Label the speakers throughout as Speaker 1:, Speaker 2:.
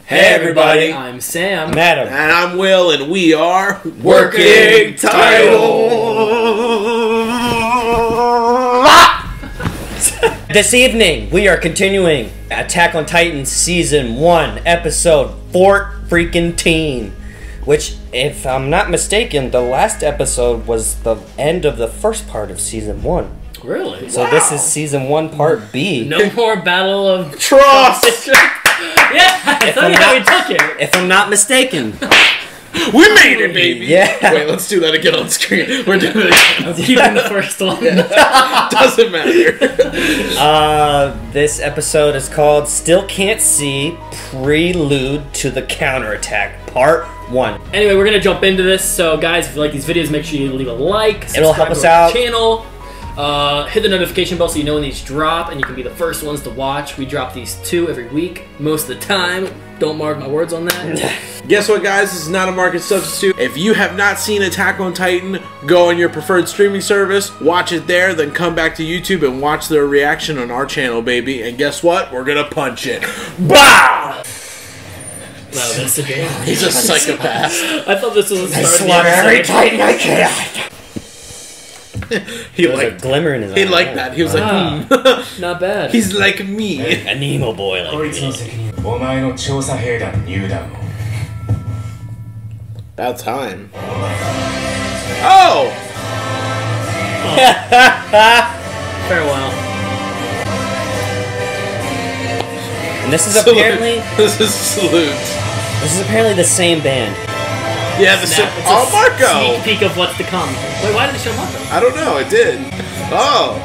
Speaker 1: Hey everybody,
Speaker 2: I'm Sam.
Speaker 1: I'm Adam.
Speaker 3: And I'm Will, and we are
Speaker 1: Working Title! This evening, we are continuing Attack on Titan Season 1, Episode 14, which, if I'm not mistaken, the last episode was the end of the first part of Season 1.
Speaker 2: Really?
Speaker 1: So this is Season 1, Part B.
Speaker 2: No more Battle of
Speaker 3: Trust!
Speaker 2: Yeah, that's how we took it.
Speaker 1: If I'm not mistaken.
Speaker 3: We made it, baby!
Speaker 1: Yeah.
Speaker 3: Wait, let's do that again on screen. We're doing it again.
Speaker 2: I'm keeping the first one.
Speaker 3: Doesn't matter.
Speaker 1: This episode is called Still Can't See, Prelude to the Counterattack, Part 1.
Speaker 2: Anyway, we're going to jump into this. So, guys, if you like these videos, make sure you leave a like.
Speaker 1: It'll help us
Speaker 2: to our
Speaker 1: out.
Speaker 2: Channel. Hit the notification bell so you know when these drop, and you can be the first ones to watch. We drop these 2 every week, most of the time. Don't mark my words on that.
Speaker 3: Guess what, guys? This is not a market substitute. If you have not seen Attack on Titan, go on your preferred streaming service, watch it there, then come back to YouTube and watch their reaction on our channel, baby. And guess what? We're gonna punch it. Bah!
Speaker 2: No, that's a game.
Speaker 3: He's a psychopath.
Speaker 2: I thought this was a start.
Speaker 1: I slaughter every Titan I can.
Speaker 3: He
Speaker 1: There's
Speaker 3: liked
Speaker 1: a glimmer in his eye.
Speaker 3: He liked that. He was like,
Speaker 2: Not bad.
Speaker 3: He's like me.
Speaker 1: A Nemo boy like me.
Speaker 3: About time. Oh!
Speaker 2: Farewell.
Speaker 1: And this is apparently
Speaker 3: This is salute.
Speaker 1: the same band.
Speaker 3: Yeah, the
Speaker 2: Snap. It's a
Speaker 3: oh, Marco!
Speaker 2: sneak peek of what's to come. Wait, why did it show Marco?
Speaker 3: I don't know, it did. Oh.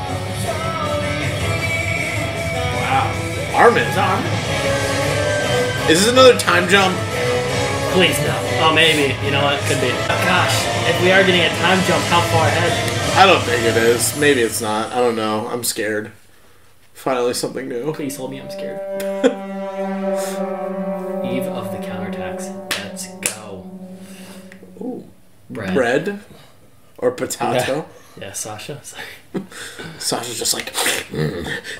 Speaker 3: Wow. Armin.
Speaker 2: Is that Armin?
Speaker 3: Is this another time jump?
Speaker 2: Please no. Oh, maybe. You know what? Could be. Gosh, if we are getting a time jump, how far ahead?
Speaker 3: I don't think it is. Maybe it's not. I don't know. I'm scared. Finally something new.
Speaker 2: Please hold me. I'm scared. Eve of the counterattacks. Let's go.
Speaker 3: Ooh.
Speaker 2: Bread.
Speaker 3: Or potato.
Speaker 2: Yeah, Sasha. Sorry.
Speaker 3: Sasha's just like,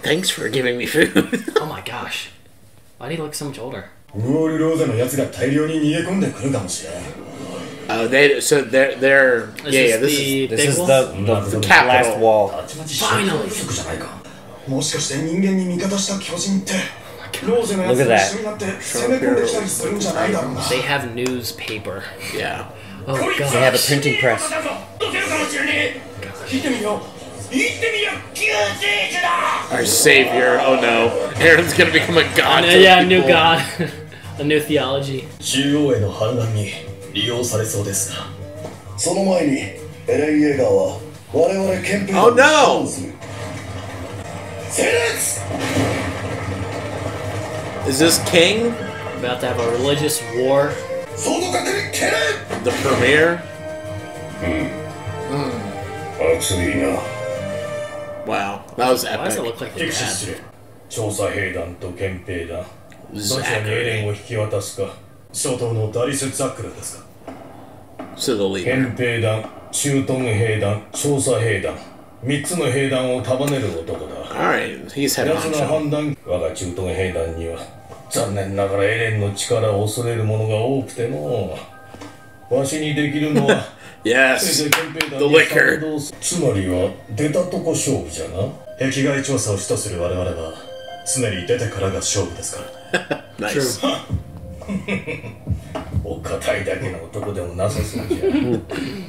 Speaker 3: thanks for giving me food.
Speaker 2: Oh my gosh. Why do you look so much older?
Speaker 3: Oh, so they're yeah, this
Speaker 1: This is
Speaker 2: wall?
Speaker 1: the
Speaker 3: capital.
Speaker 1: last wall.
Speaker 2: Finally.
Speaker 1: Look at that.
Speaker 2: They have newspaper.
Speaker 3: Yeah.
Speaker 2: Oh
Speaker 1: They
Speaker 2: god.
Speaker 1: have a printing press.
Speaker 3: Our savior. Oh no. Aaron's gonna become a god. to
Speaker 2: Yeah, a
Speaker 3: people.
Speaker 2: new god. A new theology.
Speaker 3: Oh no! Is this King?
Speaker 2: About to have a religious war.
Speaker 3: The premiere? Wow, that was
Speaker 2: Why does it
Speaker 3: epic.
Speaker 2: look like they're bad?
Speaker 3: Zachary. To the leader. Alright, he's head honcho.
Speaker 4: 我が中東兵団には残念ながらエレンの力を恐れる者が多くてのわしにできるのは
Speaker 3: Yes, the liquor.
Speaker 4: つまりは出たとこ勝負じゃな壁外調査を主とする我々は常に出てからが勝負ですから
Speaker 3: Nice.
Speaker 4: お堅いだけの男でもなさそうじゃ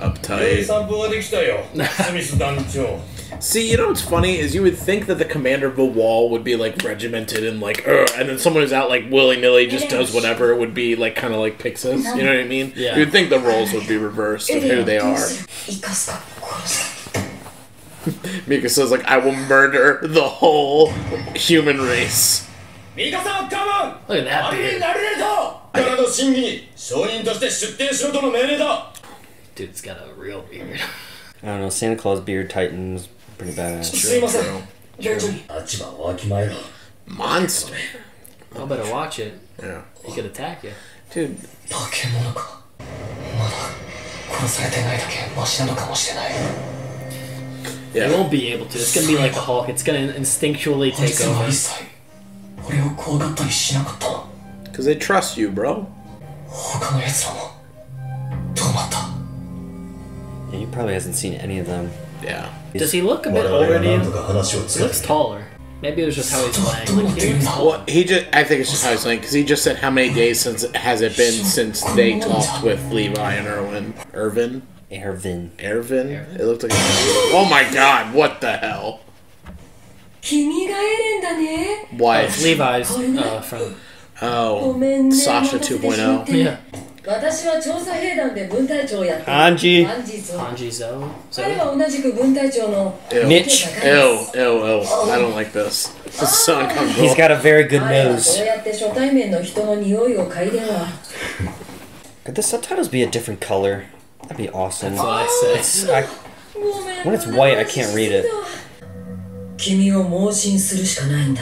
Speaker 3: Uptight.
Speaker 4: 散歩ができたよスミス団長
Speaker 3: See, you know what's funny is you would think that the commander of the wall would be like regimented and like, and then someone who's out like willy nilly just does whatever would be like kind of like Pixis. You know what I mean?
Speaker 2: Yeah.
Speaker 3: You would think the roles would be reversed of who they are. Mika says like, I will murder the whole human race.
Speaker 2: Look at that beard. Dude's got a real beard.
Speaker 1: I don't know, Santa Claus beard Titan's pretty badass.
Speaker 3: Monster.
Speaker 2: I better watch it.
Speaker 3: Yeah.
Speaker 2: He could attack you.
Speaker 3: Dude.
Speaker 2: Yeah. They won't be able to. It's gonna be like the Hulk. It's gonna instinctually take over.
Speaker 3: Because they trust you, bro.
Speaker 1: Yeah, he probably hasn't seen any of them.
Speaker 3: Yeah.
Speaker 2: Does he look a bit older to you? He looks taller. Maybe it was just how he's playing. Like, he looks
Speaker 3: Well, I think it's just how he's playing, because he just said how many days has it been since they talked with Levi and Irvin?
Speaker 1: Ervin.
Speaker 3: It looked like oh my god, what the hell? Why?
Speaker 2: it's Levi's from...
Speaker 3: Oh, Sasha 2.0.
Speaker 2: Yeah.
Speaker 5: 私は調査兵団で分隊長をやっている
Speaker 1: Hanji.
Speaker 5: アンジーゾー
Speaker 2: Hanji Zo.
Speaker 5: 彼は同じく分隊長の
Speaker 1: Mitch.
Speaker 3: Ew. I don't like this. This is so uncomfortable.
Speaker 1: He's got a very good
Speaker 5: 彼は
Speaker 1: nose.
Speaker 5: こうやって初対面の人の匂いを嗅いでは
Speaker 1: Could the subtitles be a different color? That'd be awesome.
Speaker 2: That's what I say.
Speaker 1: When it's white, I can't read it.
Speaker 5: 君を盲信するしかないんだ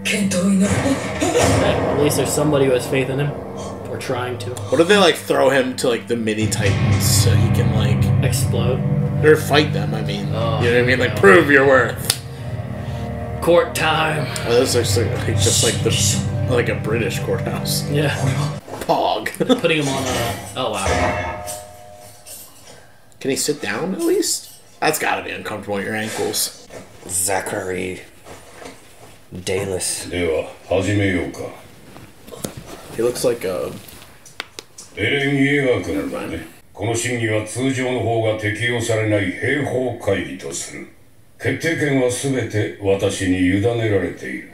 Speaker 5: 健闘を祈る
Speaker 2: At least there's somebody who has faith in him. Or trying to.
Speaker 3: What if they like throw him to like the mini titans so he can like
Speaker 2: Explode.
Speaker 3: or fight them? I mean,
Speaker 2: Oh,
Speaker 3: you know what I mean? Like
Speaker 2: no.
Speaker 3: prove your worth.
Speaker 2: Court time.
Speaker 3: Oh, this looks like just like like a British courthouse.
Speaker 2: Yeah.
Speaker 3: Pog.
Speaker 2: Putting him on a... Oh, wow.
Speaker 3: Can he sit down at least? That's gotta be uncomfortable at your ankles.
Speaker 1: Zachary. Dayless.
Speaker 4: では始めようか。
Speaker 3: He looks like a
Speaker 4: エレン・イエガー君だね。この審議は通常の法が適用されない兵法会議とする。決定権はすべて私に委ねられている。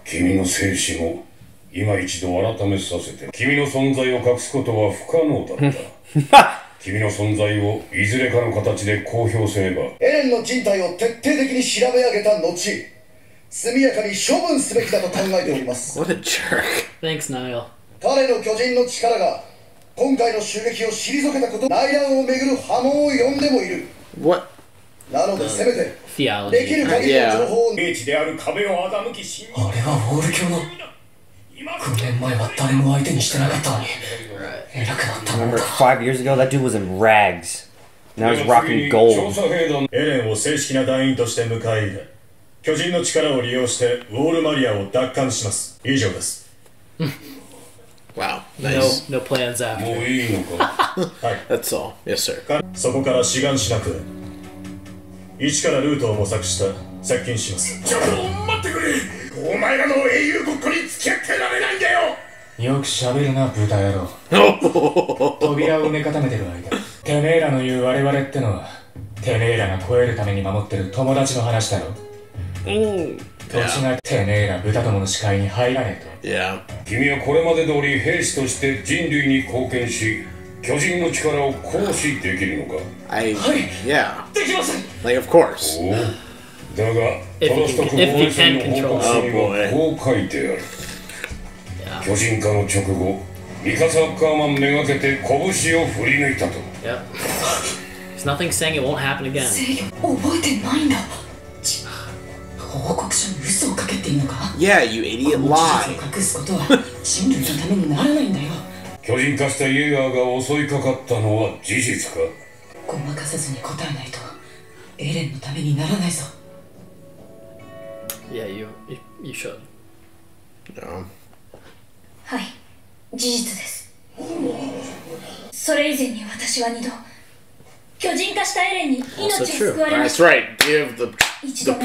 Speaker 4: 君の生死も今一度改めさせて。君の存在を隠すことは不可能だった。君の存在をいずれかの形で公表すれば。
Speaker 6: エレンの人体を徹底的に調べ上げた後、速やかに処分すべきだと考えております。
Speaker 3: what a jerk.
Speaker 2: Thanks, Niall.
Speaker 6: 彼の巨人の力が今回の襲撃を退けたこと、内乱をめぐる波紋を呼んでもいる。
Speaker 3: What?
Speaker 6: なのでせめてでき
Speaker 2: Theology.
Speaker 6: る限りの情報を。
Speaker 4: 英知である壁を欺き信じ。
Speaker 7: あれはウォール教の9年前は誰も相手にしてなかったのに偉くなったの
Speaker 1: Remember
Speaker 7: か
Speaker 1: 5 years ago, that dude was in rags. Now he's rocking
Speaker 4: 調
Speaker 1: gold.
Speaker 4: 査兵団エレンを正式な団員として迎え入れ、巨人の力を利用してウォールマリアを奪還します。以上です。
Speaker 3: Wow.
Speaker 2: No,
Speaker 3: Nice.
Speaker 2: no plans
Speaker 4: もう
Speaker 2: after.
Speaker 4: いいのか。はい。
Speaker 3: That's all. Yes, sir.
Speaker 4: そこから志願しなく一からルートを模索した接近します。ちょっと待ってくれ。お前らの英雄ごっこに付き合ってられないんだよ。
Speaker 7: よく喋るな豚野郎扉を埋め固めてる間てめえらの言う我々ってのはてめえらが超えるために守ってる友達の話だろ土地がてめえら豚どもの視界に入らねえと
Speaker 3: Yeah.
Speaker 4: 君はこれまで通り兵士として人類に貢献し、巨人の力を行使できるのか。
Speaker 3: Yeah.
Speaker 7: できません
Speaker 3: Like, of course.
Speaker 4: おうだが、
Speaker 2: If
Speaker 4: トロストク
Speaker 2: he
Speaker 4: 防衛戦
Speaker 2: can
Speaker 4: の報告書に
Speaker 3: control.
Speaker 4: はこう書いてある。巨人化の直後、ミカサ・アッカーマンめがけて拳を振り抜いたと。
Speaker 2: Yep. There's nothing saying it won't happen again.
Speaker 5: 制御覚えてないんだ報告書に嘘をかけていいのか
Speaker 3: Yeah, you idiot
Speaker 5: 事
Speaker 3: lie.
Speaker 5: 実を隠すことは人類のためにならないんだよ
Speaker 4: 巨人化したイエガーが襲いかかったのは事実か。
Speaker 5: ごまかさずに答えないとエレンのためにならないぞ
Speaker 2: Yeah, you should.
Speaker 3: No.
Speaker 8: はい、事実です。それ以前に私は2度、巨人化したエレンに命を救われま
Speaker 3: That's
Speaker 8: した。
Speaker 3: right. Give the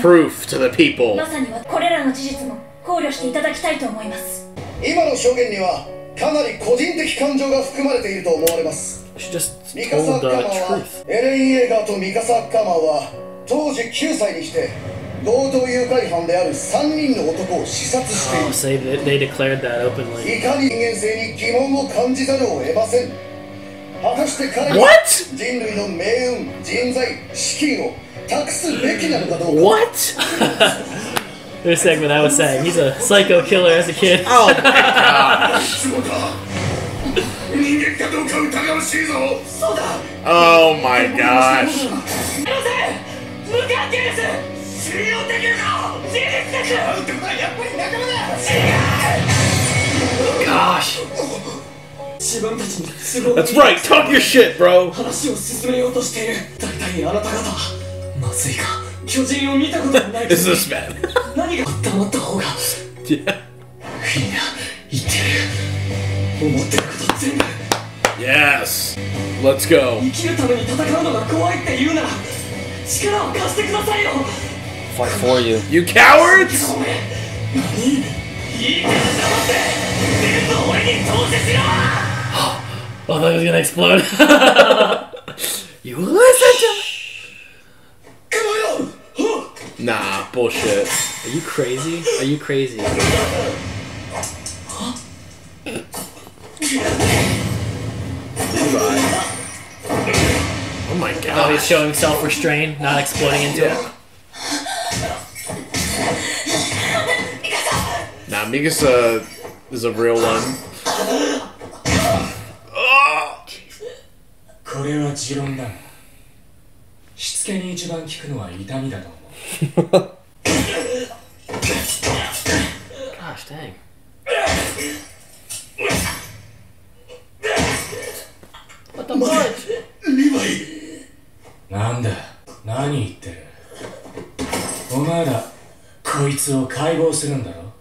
Speaker 3: proof to the people.
Speaker 8: まさにはこれらの事実も考慮していただきたいと思います。
Speaker 6: 今の証言にはかなり個人的感情が含まれていると思われます。
Speaker 2: She just
Speaker 6: ミカサ・ア
Speaker 2: told
Speaker 6: ッカーマン
Speaker 2: the
Speaker 6: は
Speaker 2: truth.
Speaker 6: エレン・イエガーとミカサ・アッカーマンは当時9歳にして強盗誘拐犯である3人の男を刺殺してい
Speaker 2: Oh,
Speaker 6: る。
Speaker 2: say they declared that openly.
Speaker 6: いかに人間性に疑問を感じざるを得ません。果たして彼に
Speaker 3: What?
Speaker 6: 人類の命運、人材、資金を託すべきなのかどうか。
Speaker 3: What?
Speaker 2: This segment I was saying, he's a psycho killer as a kid.
Speaker 3: Oh my god.
Speaker 4: 人間かどうか疑わしいぞ。
Speaker 6: そうだ。
Speaker 3: Oh my gosh.
Speaker 6: 向かってです。信用できるか。事実です。やっぱり仲間だ。
Speaker 2: Gosh.
Speaker 7: 自分たちに都合
Speaker 3: That's right. Talk your shit, bro.
Speaker 7: 話を進めようとしている大体あなた方まずいか巨人を見たことがない
Speaker 3: Is this man?
Speaker 7: 何が黙った方が
Speaker 3: Yeah.
Speaker 7: フィニ
Speaker 3: Yes. Let's go.
Speaker 1: Fight for you.
Speaker 3: You cowards!
Speaker 2: Oh, I thought he was gonna explode. You listen to me.
Speaker 3: Nah, bullshit.
Speaker 2: Are you crazy? Are you crazy?
Speaker 3: Oh my
Speaker 2: Oh,
Speaker 3: god.
Speaker 2: he's showing self-restraint, not exploding into it.
Speaker 3: Nah, Mikasa is a real one.
Speaker 7: これは持論だがしつけに一番効くのは痛みだと思う
Speaker 2: Gosh dang. What the fudge?
Speaker 7: なんだ何言ってるお前らこいつを解剖するんだろ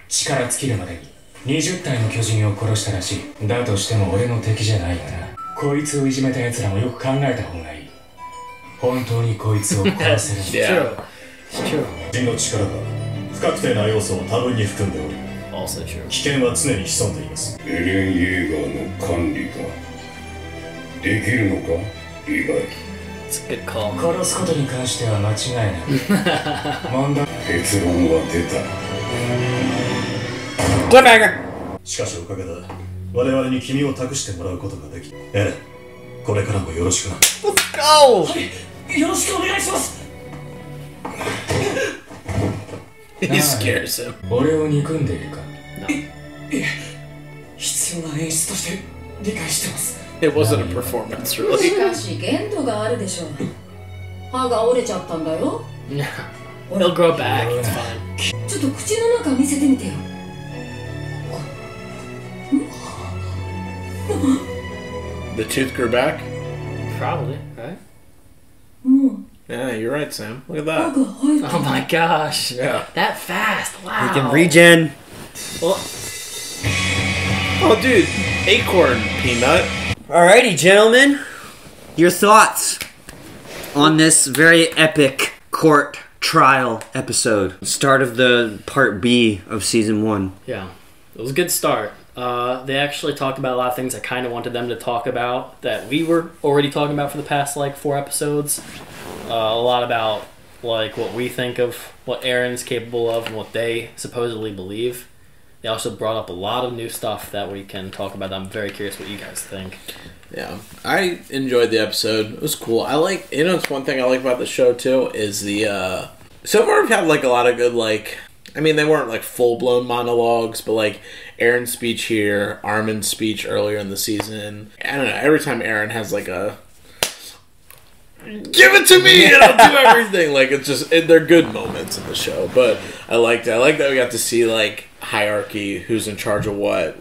Speaker 7: 力尽きるまでに20体の巨人を殺したらしいだとしても俺の敵じゃないがなこいつをいじめた奴らもよく考えた方がいい本当にこいつを殺せるんだ
Speaker 2: True. It's true.
Speaker 9: 人の力が不確定な要素を多分に含んでおり
Speaker 2: Also true.
Speaker 9: 危険は常に潜んでいます。
Speaker 4: エレン・イェーガーの管理ができるのかリヴァイ。
Speaker 2: It's a good call.
Speaker 7: 殺すことに関しては間違いない問題
Speaker 4: 結論は出た。
Speaker 1: Cliffhanger!
Speaker 9: しかしおかげだ。我々に君を託してもらうことができエレン、これからもよろしくな。
Speaker 1: Let's go!
Speaker 5: よろしくお願いします。
Speaker 3: He scares him.
Speaker 7: 俺を憎んでいるか
Speaker 5: 必要な演出として理解してます。
Speaker 3: It wasn't a performance,
Speaker 5: し
Speaker 3: really.
Speaker 5: かし限度があるでしょう。歯が折れちゃったんだよ。
Speaker 2: Yeah. He'll grow back. It's fine.
Speaker 5: ちょっと口の中見せてみてよ。
Speaker 3: The tooth grew back?
Speaker 2: Probably, right?
Speaker 5: もう
Speaker 3: Yeah, you're right, Sam. Look at
Speaker 5: 歯
Speaker 3: that.
Speaker 5: が生えた。
Speaker 2: Oh my gosh.
Speaker 3: Yeah.
Speaker 2: That fast. Wow.
Speaker 1: We can regen.
Speaker 2: Well,
Speaker 3: Oh, dude. Acorn peanut.
Speaker 1: Alrighty, gentlemen. Your thoughts on this very epic court trial episode. Start of the part B of season 1.
Speaker 2: yeah. It was a good start. They actually talked about a lot of things I kind of wanted them to talk about that we were already talking about for the past, 4 episodes. A lot about, what we think of what Aaron's capable of and what they supposedly believe. They also brought up a lot of new stuff that we can talk about. I'm very curious what you guys think.
Speaker 3: Yeah, I enjoyed the episode. It was cool. It's one thing I like about the show, too, is the, so far we've had, a lot of good, they weren't, full-blown monologues, but, Aaron's speech here, Armin's speech earlier in the season. I don't know, every time Aaron has, a... Give it to me and I'll do everything. It's just, they're good moments in the show, but I liked it. I like that we got to see, hierarchy, who's in charge of what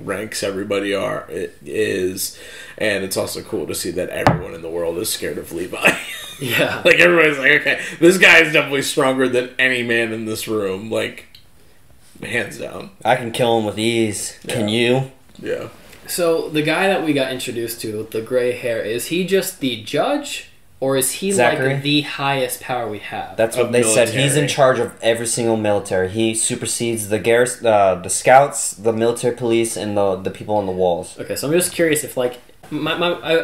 Speaker 3: ranks everybody is, and it's also cool to see that everyone in the world is scared of Levi.
Speaker 2: Yeah.
Speaker 3: Everybody's okay, this guy is definitely stronger than any man in this room, hands down.
Speaker 1: I can kill him with ease.
Speaker 3: Yeah.
Speaker 1: Can you?
Speaker 3: Yeah.
Speaker 2: So, the guy that we got introduced to with the gray hair, is he just the judge? Or is he
Speaker 1: Zachary?
Speaker 2: the highest power we have?
Speaker 1: That's what they said. He's in charge of every single military. He supersedes the the scouts, the military police, and the people on the walls.
Speaker 2: Okay, so I'm just curious if, I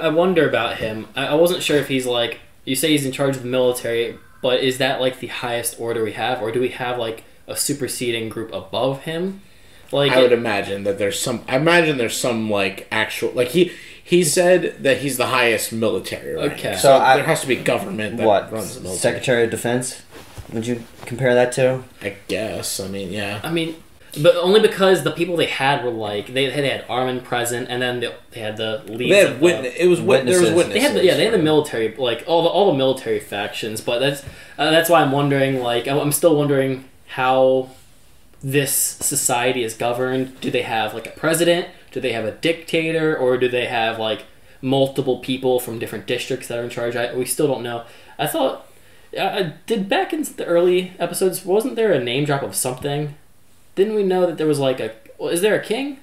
Speaker 2: wonder about him. I wasn't sure if he's, you say he's in charge of the military, but is that, the highest order we have? Or do we have, a superseding group above him?
Speaker 3: I would imagine that there's some... I imagine there's some, actual... He said that he's the highest military rank.
Speaker 2: Okay.
Speaker 3: So there has to be government that runs the military.
Speaker 1: Secretary of Defense? Would you compare that to?
Speaker 3: I guess. Yeah.
Speaker 2: But only because the people they had were they had Armin present, and then they had the leads.
Speaker 3: They had
Speaker 1: witnesses.
Speaker 3: There was witnesses.
Speaker 2: They had the military, all the military factions. But that's why I'm wondering. I'm still wondering how this society is governed. Do they have a president? Do they have a dictator, or do they have multiple people from different districts that are in charge? We still don't know. I thought, did back in the early episodes, wasn't there a name drop of something? didn't we know that there was like is there a king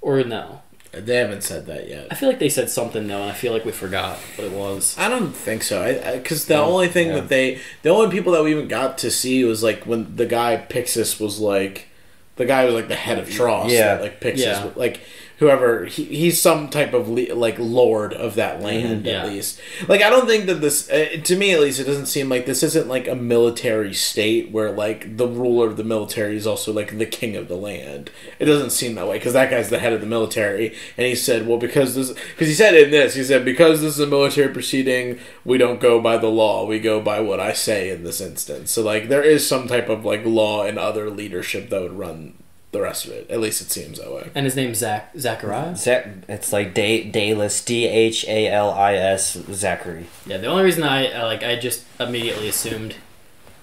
Speaker 2: or no?
Speaker 3: They haven't said that yet.
Speaker 2: I feel like they said something though, and I feel like we forgot what it was.
Speaker 3: I don't think so. Because the only thing that the only people that we even got to see was like when the guy Pixis was like, the guy was like the head of Tross.
Speaker 1: Yeah.
Speaker 3: That, like Pixis, like whoever he's some type of like lord of that land at least. Like I don't think that this, to me at least, it doesn't seem like this isn't like a military state where like the ruler of the military is also like the king of the land. It doesn't seem that way because that guy's the head of the military, and he said, well, because he said because this is a military proceeding, we don't go by the law, we go by what I say in this instance. So like there is some type of like law and other leadership that would run the rest of it. At least it seems that way.
Speaker 2: And his name's Zachariah?
Speaker 1: It's like Dalis, Dhalis, Zachary.
Speaker 2: Yeah, the only reason I just immediately assumed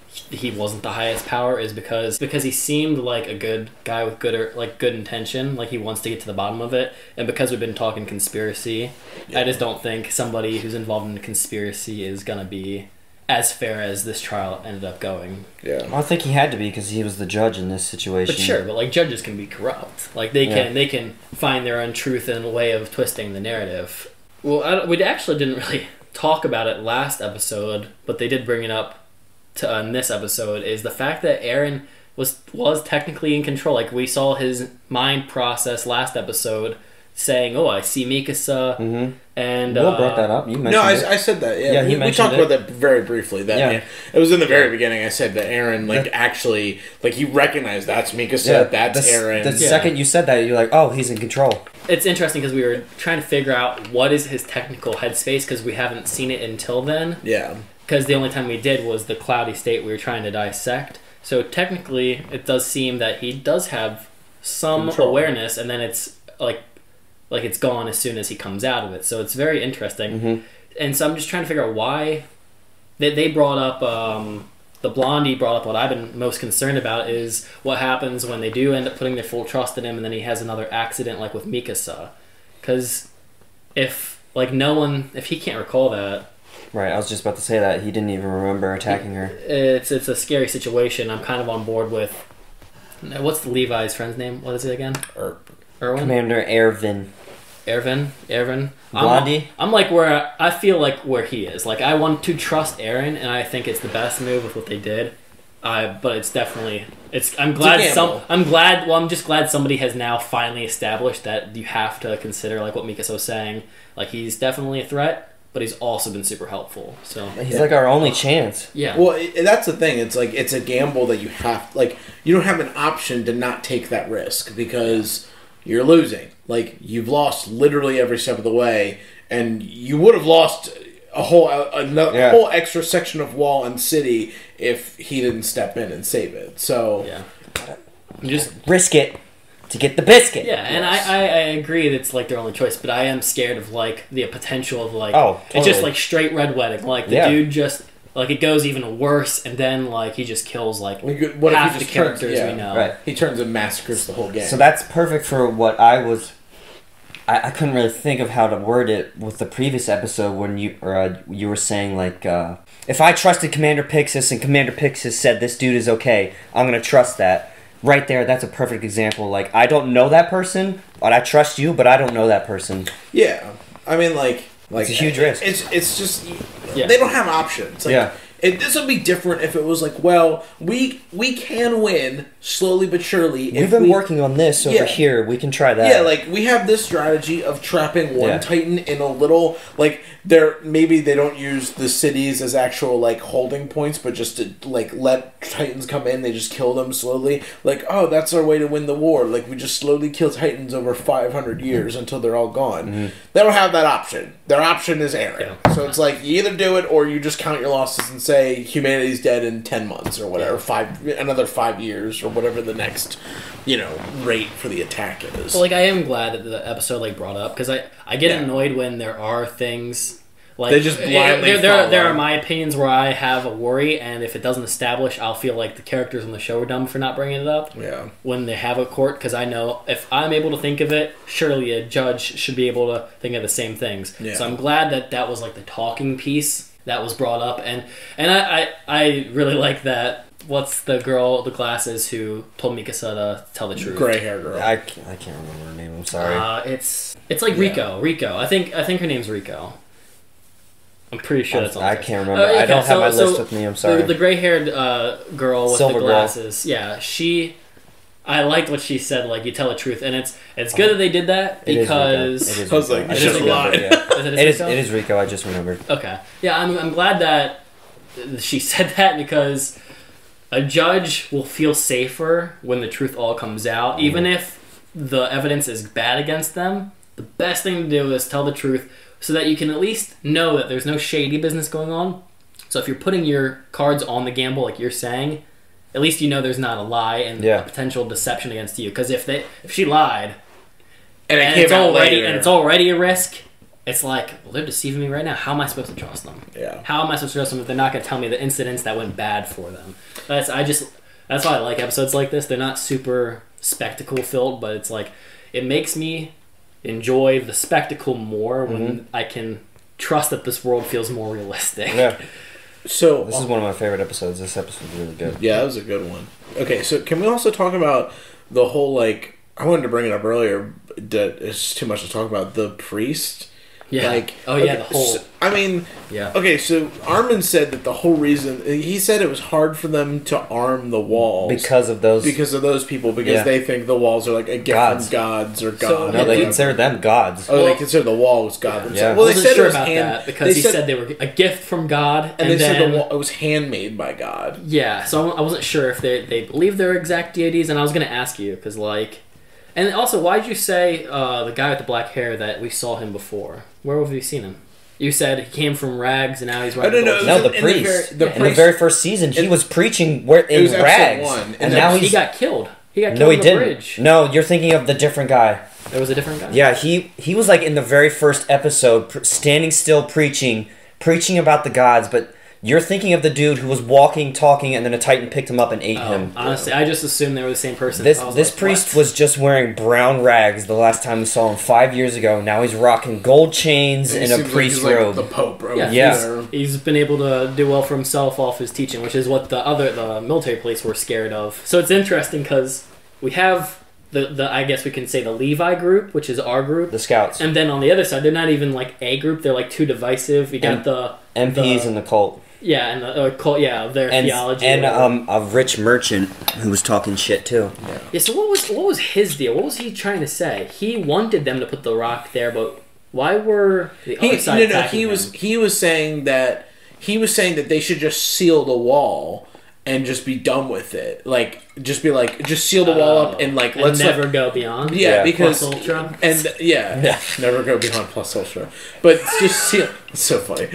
Speaker 2: he wasn't the highest power is because he seemed like a good guy with good intention, like he wants to get to the bottom of it, and because we've been talking conspiracy, I just don't think somebody who's involved in a conspiracy is gonna be as fair as this trial ended up going.
Speaker 3: Yeah,
Speaker 1: well, I think he had to be because he was the judge in this situation.
Speaker 2: But sure, but like judges can be corrupt. Like they can find their own truth in a way of twisting the narrative. Well, we actually didn't really talk about it last episode, but they did bring it up in this episode. Is the fact that Eren was technically in control. Like we saw his mind process last episode, saying, "Oh, I see Mikasa." And
Speaker 1: Will brought that up. You mentioned
Speaker 3: I said that. Yeah, we talked about that very briefly. That it was in the very beginning. I said that Eren actually he recognized that's Mikasa. Yeah, that's Eren.
Speaker 1: The second you said that, you're like, oh, he's in control.
Speaker 2: It's interesting because we were trying to figure out what is his technical headspace because we haven't seen it until then.
Speaker 3: Yeah.
Speaker 2: Because the only time we did was the cloudy state we were trying to dissect. So technically, it does seem that he does have some awareness, and then it's like it's gone as soon as he comes out of it. So it's very interesting. And so I'm just trying to figure out why they brought up the Blondie brought up what I've been most concerned about is what happens when they do end up putting their full trust in him and then he has another accident like with Mikasa. Because if he can't recall that.
Speaker 1: Right, I was just about to say that. He didn't even remember attacking her.
Speaker 2: It's a scary situation. I'm kind of on board with... What's the Levi's friend's name? What is it again? Erwin?
Speaker 1: Commander Erwin.
Speaker 2: Erwin.
Speaker 1: Blondie?
Speaker 2: I'm like where I feel like where he is. Like I want to trust Eren, and I think it's the best move with what they did. But it's definitely I'm just glad somebody has now finally established that you have to consider like what Mikasa was saying. Like he's definitely a threat, but he's also been super helpful. So
Speaker 1: he's like our only chance.
Speaker 2: Yeah.
Speaker 3: Well, that's the thing. It's like it's a gamble that you have. Like you don't have an option to not take that risk because you're losing. Like you've lost literally every step of the way, and you would have lost a whole extra section of wall and city if he didn't step in and save it. So
Speaker 2: you just
Speaker 1: risk it to get the biscuit.
Speaker 2: Yeah, and I agree that it's like their only choice, but I am scared of like the potential of like it's just like straight red wedding. Like the dude just like it goes even worse, and then like he just kills like half the characters we know.
Speaker 1: Right.
Speaker 3: He turns and massacres the whole gang.
Speaker 1: So that's perfect for what I couldn't really think of how to word it with the previous episode when you were saying like if I trusted Commander Pixis and Commander Pixis said this dude is okay, I'm gonna trust that. Right there, that's a perfect example. Like I don't know that person, but I trust you, but I don't know that person.
Speaker 3: Yeah, I mean like
Speaker 1: it's a huge risk.
Speaker 3: It's just they don't have options. Like, this would be different if it was like, well, we can win slowly but surely.
Speaker 1: We've been working on this over here. We can try that.
Speaker 3: Yeah, like we have this strategy of trapping one Titan in a little maybe they don't use the cities as actual like holding points, but just to like let Titans come in, they just kill them slowly. Like, oh, that's our way to win the war. Like we just slowly kill Titans over 500 years until they're all gone. They don't have that option. Their option is Eren. Yeah. So it's like you either do it or you just count your losses and say humanity's dead in 10 months or whatever, another 5 years or whatever the next, rate for the attack is.
Speaker 2: Well, like I am glad that the episode like brought up because I get annoyed when there are things like
Speaker 3: they just blindly
Speaker 2: there are my opinions where I have a worry, and if it doesn't establish, I'll feel like the characters on the show are dumb for not bringing it up.
Speaker 3: Yeah.
Speaker 2: When they have a court, because I know if I'm able to think of it, surely a judge should be able to think of the same things. Yeah. So I'm glad that was like the talking piece that was brought up, and I really like that what's the girl with the glasses who told Mikasa to tell the truth?
Speaker 3: Gray hair girl.
Speaker 1: I can't remember her name. I'm sorry.
Speaker 2: It's like Rico. Rico. I think her name's Rico. I'm pretty sure that's on
Speaker 1: I
Speaker 2: there.
Speaker 1: can't remember. I don't have my list with me. I'm sorry.
Speaker 2: The gray-haired girl with
Speaker 1: Silver
Speaker 2: the glasses. Girl. Yeah, I liked what she said. Like, you tell the truth, and it's good that they did that because
Speaker 1: it is
Speaker 3: I was like,
Speaker 1: I just
Speaker 3: lied.
Speaker 1: It is Rico. I just remembered.
Speaker 2: Okay, yeah, I'm glad that she said that because a judge will feel safer when the truth all comes out, even if the evidence is bad against them. The best thing to do is tell the truth, so that you can at least know that there's no shady business going on. So if you're putting your cards on the gamble, like you're saying, at least you know there's not a lie and a potential deception against you. Because if she lied, and it's already a risk, it's like, well, they're deceiving me right now. How am I supposed to trust them?
Speaker 3: Yeah.
Speaker 2: How am I supposed to trust them if they're not going to tell me the incidents that went bad for them? That's why I like episodes like this. They're not super spectacle filled, but it's like it makes me enjoy the spectacle more when I can trust that this world feels more realistic.
Speaker 1: Yeah.
Speaker 3: So
Speaker 1: this is one of my favorite episodes. This episode is really good.
Speaker 3: Yeah, that was a good one. Okay, so can we also talk about the whole, like, I wanted to bring it up earlier, that it's too much to talk about, the priest.
Speaker 2: Yeah.
Speaker 3: Like,
Speaker 2: the whole...
Speaker 3: So, I mean,
Speaker 2: yeah.
Speaker 3: Okay, so Armin said that the whole reason... He said it was hard for them to arm the walls.
Speaker 1: Because of those people.
Speaker 3: Because they think the walls are like a gift from gods or God.
Speaker 1: So, no, they consider them gods.
Speaker 3: Oh, they consider the wall was God themselves.
Speaker 2: Yeah.
Speaker 3: Well, they said
Speaker 2: sure
Speaker 3: it was
Speaker 2: about that because he said they were a gift from God.
Speaker 3: And they said it was handmade by God.
Speaker 2: Yeah, so I wasn't sure if they believe they're exact deities, and I was going to ask you, because, like... And also, why did you say the guy with the black hair that we saw him before? Where have we seen him? You said he came from rags and now he's wearing gold.
Speaker 1: No, the priest. In the very first season, he was preaching in rags. And now
Speaker 2: he got killed. He got killed
Speaker 1: no, he
Speaker 2: on the
Speaker 1: didn't.
Speaker 2: Bridge.
Speaker 1: No, you're thinking of the different guy.
Speaker 2: There was a different guy?
Speaker 1: Yeah, he was like in the very first episode, standing still preaching about the gods, but... You're thinking of the dude who was walking, talking, and then a Titan picked him up and ate him.
Speaker 2: Honestly, I just assumed they were the same person.
Speaker 1: This priest was just wearing brown rags the last time we saw him 5 years ago. Now he's rocking gold chains and a priest robe.
Speaker 3: Like the Pope, bro.
Speaker 2: Yeah. He's been able to do well for himself off his teaching, which is what the military police were scared of. So it's interesting because we have the I guess we can say the Levi group, which is our group,
Speaker 1: the Scouts,
Speaker 2: and then on the other side, they're not even like a group. They're like too divisive. You got the
Speaker 1: MPs and the cult.
Speaker 2: Yeah, and the cult, of their theology.
Speaker 1: And a rich merchant who was talking shit too.
Speaker 2: Yeah, so what was his deal? What was he trying to say? He wanted them to put the rock there, but why were the other side attacking him?
Speaker 3: He was saying that they should just seal the wall and just be done with it. Like, just seal the wall up and let's
Speaker 2: never go beyond.
Speaker 3: Yeah, because
Speaker 2: plus ultra.
Speaker 3: And never go beyond plus ultra. But just seal. It's so funny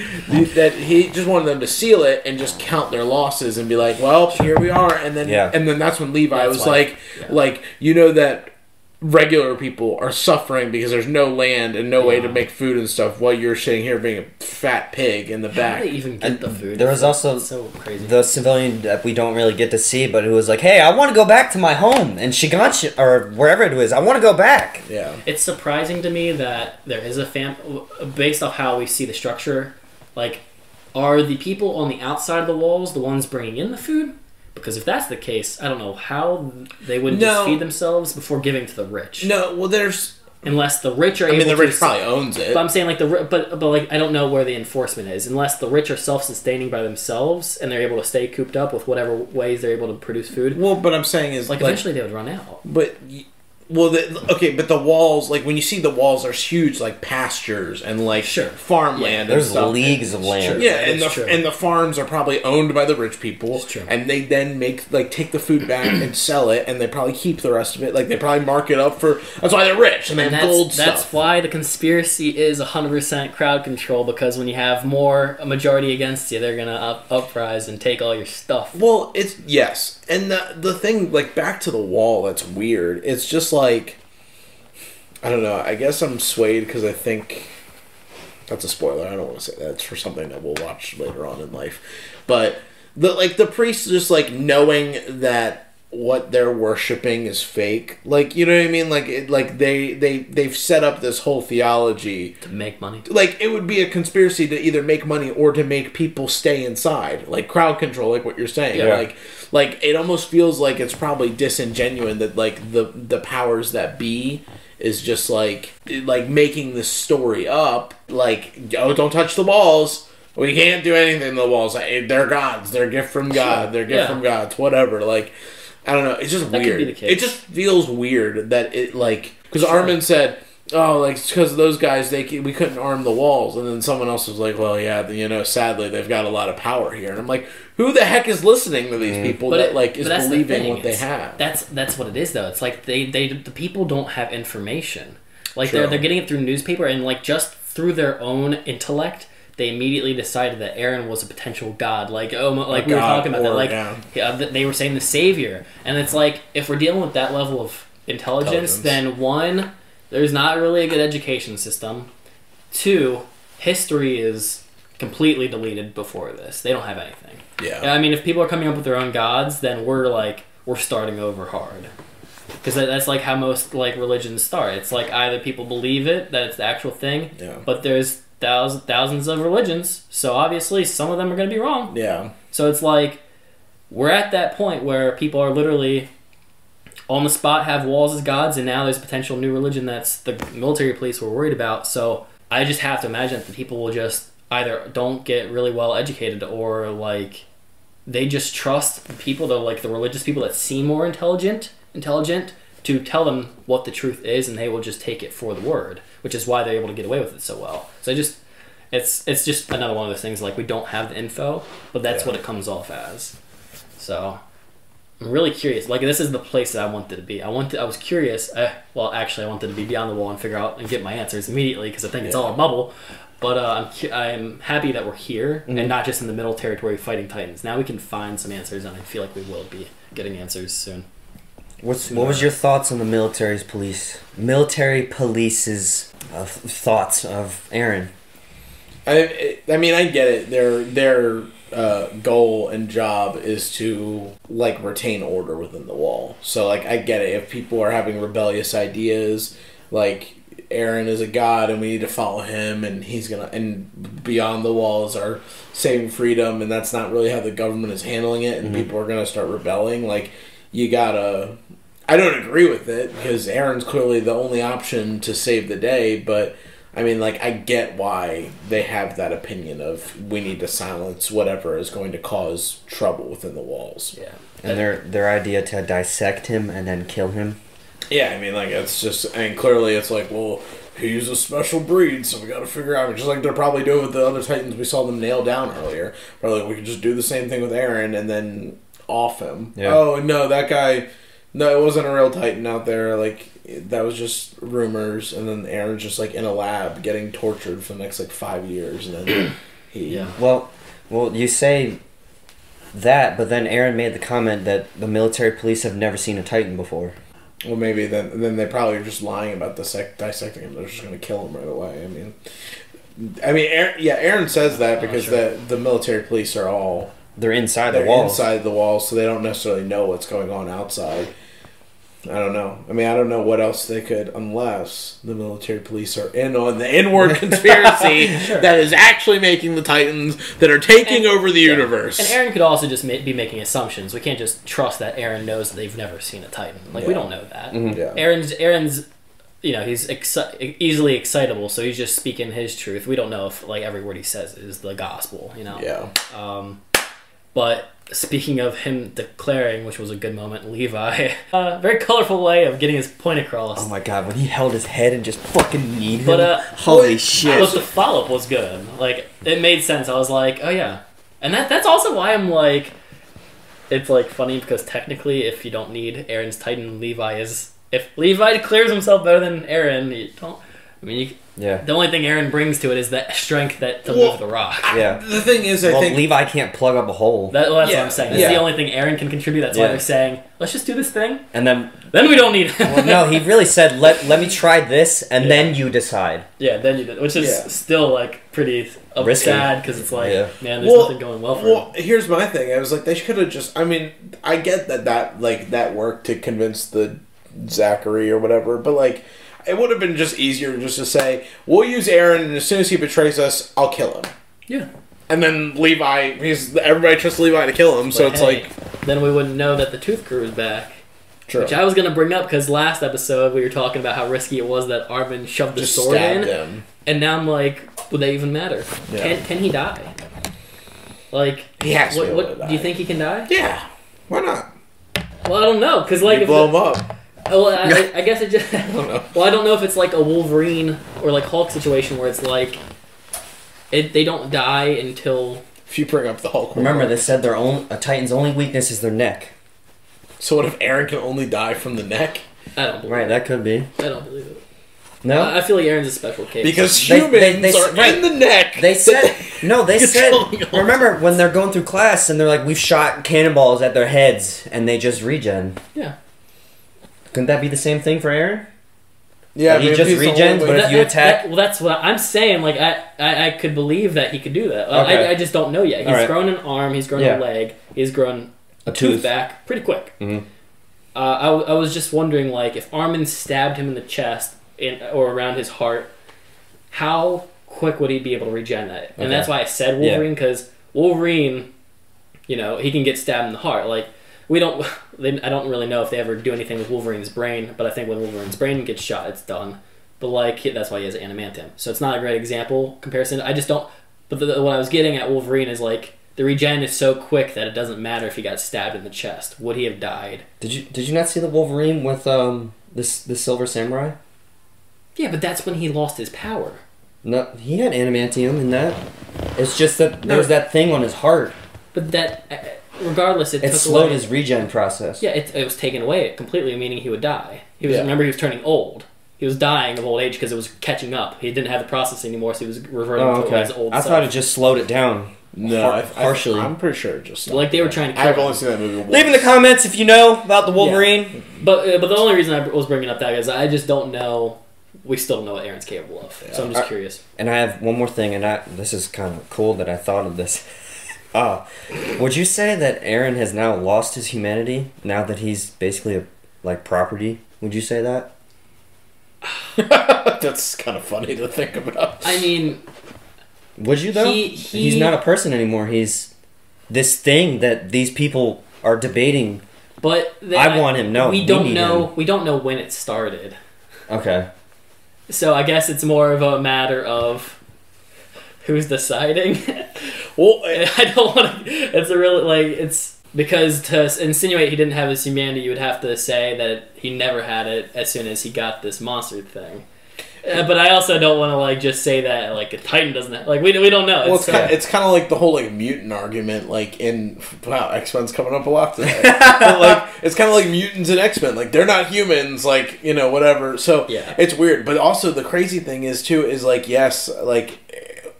Speaker 3: that he just wanted them to seal it and just count their losses and be like, well, here we are. And then that's when Levi was like, you know that regular people are suffering because there's no land and no way to make food and stuff while you're sitting here being a fat pig in the back.
Speaker 2: How do they even get the food?
Speaker 1: There was also
Speaker 2: so crazy.
Speaker 1: The civilian that we don't really get to see, but who was like, hey, I want to go back to my home in Shiganshi, or wherever it was. I want to go back.
Speaker 3: Yeah.
Speaker 2: It's surprising to me that there is based off how we see the structure, like, are the people on the outside of the walls the ones bringing in the food? Because if that's the case, I don't know how they wouldn't just feed themselves before giving to the rich.
Speaker 3: No, well, there's...
Speaker 2: Unless the rich are able to...
Speaker 3: the rich probably owns it.
Speaker 2: But I'm saying, but I don't know where the enforcement is. Unless the rich are self-sustaining by themselves and they're able to stay cooped up with whatever ways they're able to produce food.
Speaker 3: Well, but I'm saying is...
Speaker 2: eventually they would run out.
Speaker 3: But... Well, but the walls, when you see the walls, there's huge, pastures and, farmland and stuff.
Speaker 1: There's leagues of land.
Speaker 3: Yeah, and the farms are probably owned by the rich people. And they then take the food back and sell it, and they probably keep the rest of it. They probably mark it up for... That's why they're rich, and they have gold stuff.
Speaker 2: That's why the conspiracy is 100% crowd control, because when you have a majority against you, they're going to uprise and take all your stuff.
Speaker 3: Well, yes. And the thing, back to the wall, that's weird. It's just I don't know. I guess I'm swayed because I think that's a spoiler. I don't want to say that. It's for something that we'll watch later on in life. But the priest just knowing that what they're worshiping is fake. Like, you know what I mean? Like they've set up this whole theology
Speaker 2: to make money.
Speaker 3: Like, it would be a conspiracy to either make money or to make people stay inside, like crowd control, like what you're saying.
Speaker 2: Yeah.
Speaker 3: Like it almost feels like it's probably disingenuous that like the powers that be is just like making this story up. Like, oh, don't touch the walls. We can't do anything to the walls. They're gods. They're a gift from God. They're a gift from gods. Whatever. Like, I don't know. It's just
Speaker 2: that
Speaker 3: weird.
Speaker 2: Could be the case.
Speaker 3: It just feels weird that it, like, because Armin said, oh, like, because those guys, we couldn't arm the walls. And then someone else was like, well, yeah, you know, sadly, they've got a lot of power here. And I'm like, who the heck is listening to these people is believing what they have?
Speaker 2: That's what it is, though. It's like the people don't have information. Like, they're getting it through newspaper, and, like, just through their own intellect, they immediately decided that Eren was a potential god. Like, we were talking about that. They were saying the savior. And it's like, if we're dealing with that level of intelligence, then one, there's not really a good education system. Two, history is completely deleted before this. They don't have anything.
Speaker 3: Yeah.
Speaker 2: I mean, if people are coming up with their own gods, then we're starting over hard. Because that's like how most like religions start. It's like either people believe it, that it's the actual thing, but there's thousands of religions, so obviously some of them are going to be wrong.
Speaker 3: Yeah.
Speaker 2: So it's like, we're at that point where people are literally on the spot, have walls as gods, and now there's a potential new religion that's the military police we're worried about. So I just have to imagine that the people will just either don't get really well educated, or like they just trust the people, the religious people that seem more intelligent to tell them what the truth is, and they will just take it for the word, which is why they're able to get away with it so well. So it's just another one of those things, like, we don't have the info, but that's what it comes off as. So I'm really curious. Like, this is the place that I wanted to be. I was curious. I wanted to be beyond the wall and figure out and get my answers immediately, because I think it's all a bubble. But I'm happy that we're here and not just in the middle territory fighting Titans. Now we can find some answers, and I feel like we will be getting answers soon.
Speaker 1: What was your thoughts on the military police's thoughts of Eren?
Speaker 3: I mean, I get it. Their goal and job is to like retain order within the wall. So like, I get it. If people are having rebellious ideas, like Eren is a god and we need to follow him, and and beyond the walls are saving freedom, and that's not really how the government is handling it, and people are gonna start rebelling. Like, you gotta. I don't agree with it, because Eren's clearly the only option to save the day, but I mean, like, I get why they have that opinion of we need to silence whatever is going to cause trouble within the walls.
Speaker 2: Yeah.
Speaker 1: And their idea to dissect him and then kill him.
Speaker 3: Yeah, I mean, like, it's just, I mean, clearly it's like, well, he's a special breed, so we gotta figure out, just like they're probably doing with the other Titans we saw them nail down earlier. Probably we could just do the same thing with Eren and then off him. Yeah. Oh, no, that guy... No, it wasn't a real Titan out there. Like, that was just rumors. And then Eren's just, like, in a lab getting tortured for the next, like, 5 years. And then he...
Speaker 1: Yeah. Well, you say that, but then Eren made the comment that the military police have never seen a Titan before.
Speaker 3: Well, maybe then they probably are just lying about dissecting him. They're just going to kill him right away. I mean, Eren says that because the military police are all...
Speaker 1: They're inside the walls.
Speaker 3: Inside the walls, so they don't necessarily know what's going on outside. I don't know. I mean, I don't know what else they could, unless the military police are in on the inward conspiracy that is actually making the Titans, that are taking over the universe.
Speaker 2: And Eren could also just be making assumptions. We can't just trust that Eren knows that they've never seen a Titan. Like, we don't know that.
Speaker 3: Yeah.
Speaker 2: Eren's you know, he's easily excitable, so he's just speaking his truth. We don't know if, like, every word he says is the gospel, you know?
Speaker 3: Yeah.
Speaker 2: But speaking of him declaring, which was a good moment, Levi, very colorful way of getting his point across.
Speaker 1: Oh my god, when he held his head and just fucking kneed him.
Speaker 2: But,
Speaker 1: holy shit.
Speaker 2: But the follow-up was good. Like, it made sense. I was like, oh yeah. And that's also why I'm like, it's like funny, because technically if you don't need Eren's Titan, Levi is... If Levi declares himself better than Eren, you don't... I mean,
Speaker 1: Yeah.
Speaker 2: the only thing Aaron brings to it is that strength that to move the rock.
Speaker 1: Yeah.
Speaker 3: The thing is, I think
Speaker 1: Levi can't plug up a hole.
Speaker 2: That's what
Speaker 3: Yeah.
Speaker 2: I'm saying. That's
Speaker 3: Yeah.
Speaker 2: the only thing Aaron can contribute. That's why they're saying, let's just do this thing.
Speaker 1: And then
Speaker 2: we don't need him.
Speaker 1: well, no, he really said, let me try this, and then you decide.
Speaker 2: Yeah, then you did. Which is still, like, pretty
Speaker 1: Risky.
Speaker 2: sad, because it's like, man, there's nothing going well for him.
Speaker 3: Here's my thing. I was like, they could have just... I mean, I get that worked to convince the Zachary or whatever, but, like, it would have been just easier just to say, we'll use Aaron, and as soon as he betrays us, I'll kill him.
Speaker 2: Yeah.
Speaker 3: And then Levi... everybody trusts Levi to kill him, so it's like...
Speaker 2: Then we wouldn't know that the Tooth Crew is back.
Speaker 3: True.
Speaker 2: Which I was going to bring up, because last episode we were talking about how risky it was that Armin shoved the sword in.
Speaker 3: Him.
Speaker 2: And now I'm like, would that even matter?
Speaker 3: Yeah.
Speaker 2: Can he die? Like,
Speaker 3: he has to be able to
Speaker 2: do
Speaker 3: die.
Speaker 2: you think he can die?
Speaker 3: Yeah. Why not?
Speaker 2: Well, I don't know, because like...
Speaker 3: You blow him up.
Speaker 2: Well, I guess it just... I don't know. Well, I don't know if it's like a Wolverine or like Hulk situation where it's like... they don't die until...
Speaker 3: If you bring up the Hulk...
Speaker 1: Remember, they said a Titan's only weakness is their neck.
Speaker 3: So what if Aaron can only die from the neck?
Speaker 2: I don't believe
Speaker 1: Right, that could be.
Speaker 2: I don't believe it.
Speaker 1: No?
Speaker 2: I feel like Aaron's a special case.
Speaker 3: Because humans are in the neck.
Speaker 1: They said... No, they said...
Speaker 3: going on.
Speaker 1: Remember, when they're going through class, and they're like, we've shot cannonballs at their heads, and they just regen.
Speaker 2: Yeah.
Speaker 1: Couldn't that be the same thing for Aaron?
Speaker 3: Yeah,
Speaker 1: he just regens, but if you attack...
Speaker 2: well, that's what I'm saying. Like, I could believe that he could do that.
Speaker 1: Okay.
Speaker 2: I just don't know yet. He's grown an arm, he's grown a leg, he's grown a tooth back pretty quick.
Speaker 1: Mm-hmm.
Speaker 2: I was just wondering, like, if Armin stabbed him in the chest or around his heart, how quick would he be able to regen that? And that's why I said Wolverine, because Wolverine, you know, he can get stabbed in the heart. Like, I don't really know if they ever do anything with Wolverine's brain, but I think when Wolverine's brain gets shot, it's done. But, like, that's why he has adamantium. So it's not a great example comparison. I just don't... But what I was getting at Wolverine is, like, the regen is so quick that it doesn't matter if he got stabbed in the chest. Would he have died?
Speaker 1: Did you not see the Wolverine with the Silver Samurai?
Speaker 2: Yeah, but that's when he lost his power.
Speaker 1: No, he had adamantium in that. It's just that there was that thing on his heart.
Speaker 2: But that... Regardless, it took
Speaker 1: slowed
Speaker 2: away
Speaker 1: his regen process.
Speaker 2: Yeah, it was taken away completely, meaning he would die. Remember, he was turning old. He was dying of old age because it was catching up. He didn't have the process anymore, so he was reverting to his old
Speaker 1: I thought it just slowed it down.
Speaker 3: No,
Speaker 1: partially.
Speaker 3: I'm pretty sure it just stopped.
Speaker 2: Like they were trying to kill
Speaker 3: I've
Speaker 2: him.
Speaker 3: only seen that movie once.
Speaker 1: Leave in the comments if you know about the Wolverine.
Speaker 2: Yeah. But the only reason I was bringing up that is I just don't know. We still don't know what Aaron's capable of. Yeah. So I'm just curious.
Speaker 1: And I have one more thing, and this is kind of cool that I thought of this. Would you say that Aaron has now lost his humanity now that he's basically like property? Would you say that?
Speaker 3: That's kind of funny to think about.
Speaker 2: I mean,
Speaker 1: would you though? He's not a person anymore. He's this thing that these people are debating.
Speaker 2: But
Speaker 1: I want him. No,
Speaker 2: we don't know. We don't know when it started.
Speaker 1: Okay.
Speaker 2: So I guess it's more of a matter of who's deciding.
Speaker 3: Well,
Speaker 2: I don't want to. It's a real it's because to insinuate he didn't have his humanity, you would have to say that he never had it as soon as he got this monster thing. But I also don't want to just say that a Titan doesn't have, we don't know.
Speaker 3: Well, it's kind of like the whole mutant argument in X-Men's coming up a lot today. But, it's kind of like mutants in X-Men, they're not humans, whatever. So
Speaker 2: yeah. It's
Speaker 3: weird. But also the crazy thing is yes,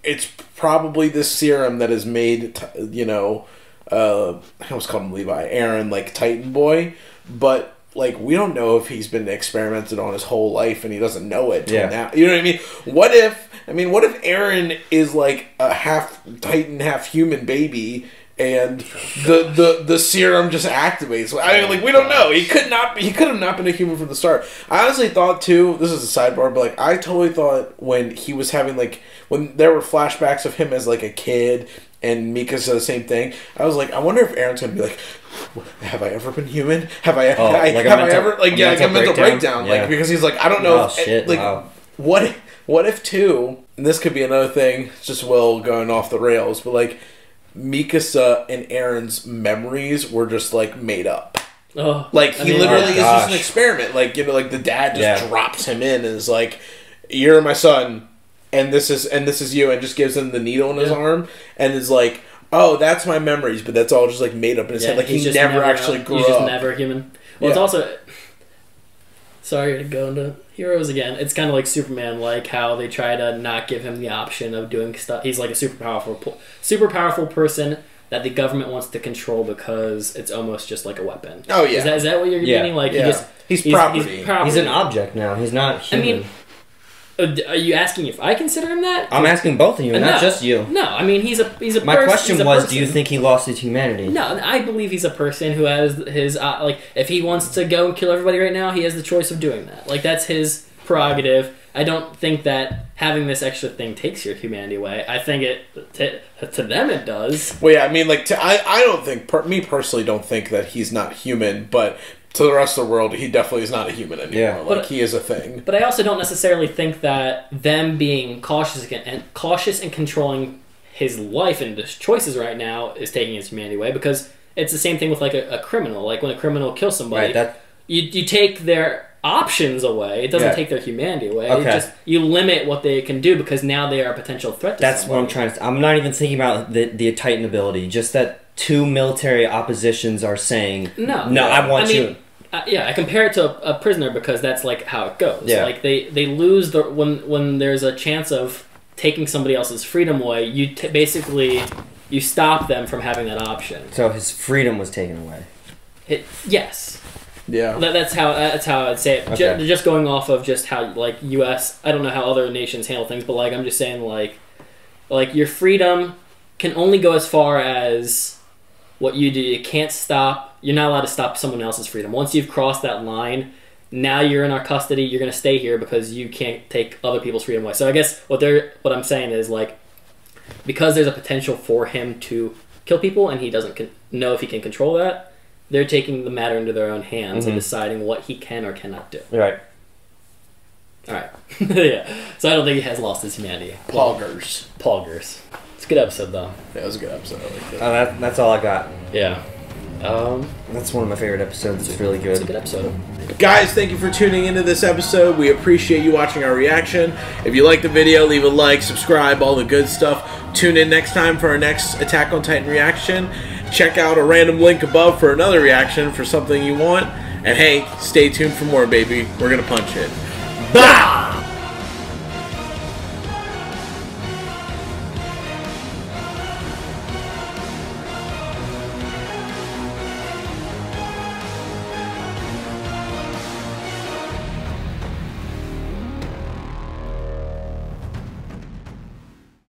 Speaker 3: it's probably this serum that has made I almost called him Levi, Aaron, Titan Boy, but we don't know if he's been experimented on his whole life and he doesn't know it till now. You know what I mean? What if Aaron is a half Titan, half human baby and the serum just activates? I mean, we don't know. He could have not been a human from the start. I honestly thought too, this is a sidebar, but I totally thought when he was having when there were flashbacks of him as a kid and Mika said the same thing, I was I wonder if Aaron's gonna be have I ever been human? Have I ever a mental breakdown?
Speaker 1: Yeah.
Speaker 3: Because he's I don't know what if too, and this could be another thing, it's just going off the rails, but Mikasa and Aaron's memories were just made up.
Speaker 2: Oh,
Speaker 3: he literally is just an experiment. The dad just drops him in and is you're my son, and this is you, and just gives him the needle in his arm, and is oh, that's my memories, but that's all just made up in his head. He never actually grew up.
Speaker 2: He's just never human. Well, it's also Sorry to go into heroes again. It's kind of like Superman, like how they try to not give him the option of doing stuff. He's like a super powerful person that the government wants to control because it's almost just like a weapon.
Speaker 3: Oh yeah,
Speaker 2: is that what you're meaning? Like
Speaker 3: he's property.
Speaker 1: He's an object now. He's not human.
Speaker 2: I mean, are you asking if I consider him that?
Speaker 1: I'm asking both of you, not just you.
Speaker 2: No, I mean he's a.
Speaker 1: My question was, do you think he lost his humanity?
Speaker 2: No, I believe he's a person who has his like. If he wants to go and kill everybody right now, he has the choice of doing that. Like that's his prerogative. I don't think that having this extra thing takes your humanity away. I think to them it does.
Speaker 3: Well, yeah, I mean, like I don't think me personally don't think that he's not human, but to the rest of the world, he definitely is not a human anymore. Yeah. Like, he is a thing.
Speaker 2: But I also don't necessarily think that them being cautious and controlling his life and his choices right now is taking his humanity away, because it's the same thing with like a criminal. Like when a criminal kills somebody, you take their options away. It doesn't take their humanity away. Okay. You limit what they can do because now they are a potential threat to
Speaker 1: That's
Speaker 2: somebody.
Speaker 1: what I'm trying to... I'm not even thinking about the Titan ability. Just that two military oppositions are saying, no, I want you...
Speaker 2: I compare it to a prisoner because that's like how it goes. Yeah. Like they lose when there's a chance of taking somebody else's freedom away. You basically stop them from having that option.
Speaker 1: So his freedom was taken away.
Speaker 2: Yes.
Speaker 3: Yeah.
Speaker 2: That's how I'd say it. Okay. Just going off of just how like U.S. I don't know how other nations handle things, but like I'm just saying like your freedom can only go as far as what you do. You can't stop. You're not allowed to stop someone else's freedom. Once you've crossed that line, now you're in our custody. You're going to stay here because you can't take other people's freedom away. So I guess what I'm saying is like, because there's a potential for him to kill people and he doesn't know if he can control that, they're taking the matter into their own hands and deciding what he can or cannot do.
Speaker 1: Right.
Speaker 2: All right. Yeah. So I don't think he has lost his humanity.
Speaker 3: Poggers.
Speaker 2: It's a good episode though.
Speaker 3: Yeah, it was a good episode. I liked it.
Speaker 1: That's all I got.
Speaker 2: Yeah.
Speaker 1: That's one of my favorite episodes. It's really good.
Speaker 2: It's a good episode.
Speaker 3: Guys, thank you for tuning into this episode. We appreciate you watching our reaction. If you like the video, leave a like, subscribe, all the good stuff. Tune in next time for our next Attack on Titan reaction. Check out a random link above for another reaction for something you want. And hey, stay tuned for more, baby. We're gonna punch it. Bah!